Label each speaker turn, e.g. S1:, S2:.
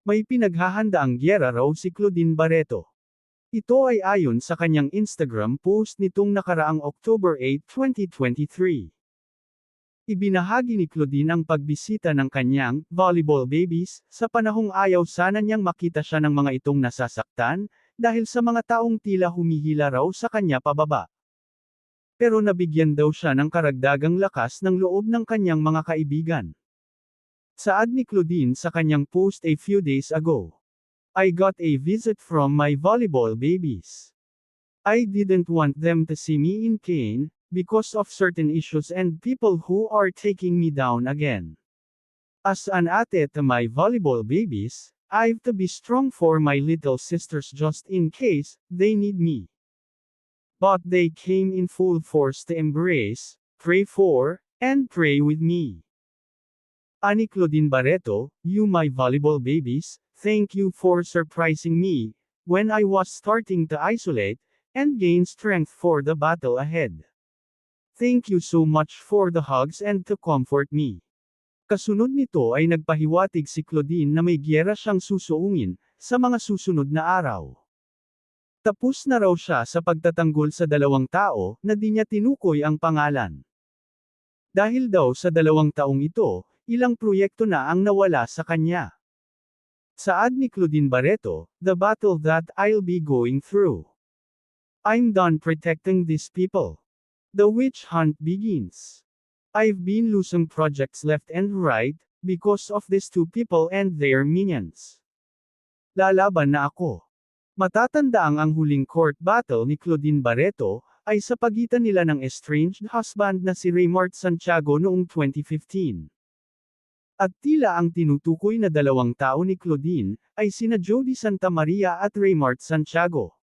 S1: May pinaghahandaang giyera raw si Claudine Barreto. Ito ay ayon sa kanyang Instagram post nitong nakaraang October 8, 2023. Ibinahagi ni Claudine ang pagbisita ng kanyang volleyball babies sa panahong ayaw sana niyang makita siya ng mga itong nasasaktan, dahil sa mga taong tila humihila raw sa kanya pababa. Pero nabigyan daw siya ng karagdagang lakas ng loob ng kanyang mga kaibigan. Saad ni Claudine sa kanyang post a few days ago. I got a visit from my volleyball babies. I didn't want them to see me in pain, because of certain issues and people who are taking me down again. As an ate to my volleyball babies, I've to be strong for my little sisters just in case they need me. But they came in full force to embrace, pray for, and pray with me. Ani Claudine Barreto, you my volleyball babies, thank you for surprising me, when I was starting to isolate, and gain strength for the battle ahead. Thank you so much for the hugs and to comfort me. Kasunod nito ay nagpahiwatig si Claudine na may giyera siyang susuungin, sa mga susunod na araw. Tapos na raw siya sa pagtatanggol sa dalawang tao, na di niya tinukoy ang pangalan. Dahil daw sa 2 taong ito, ilang proyekto na ang nawala sa kanya. Saad ni Claudine Barreto, the battle that I'll be going through. I'm done protecting these people. The witch hunt begins. I've been losing projects left and right, because of these 2 people and their minions. Lalaban na ako. Matatandaang ang huling court battle ni Claudine Barreto, ay sa pagitan nila ng estranged husband na si Raymart Santiago noong 2015. At tila ang tinutukoy na 2 tao ni Claudine, ay sina Jody Santa Maria at Raymart Santiago.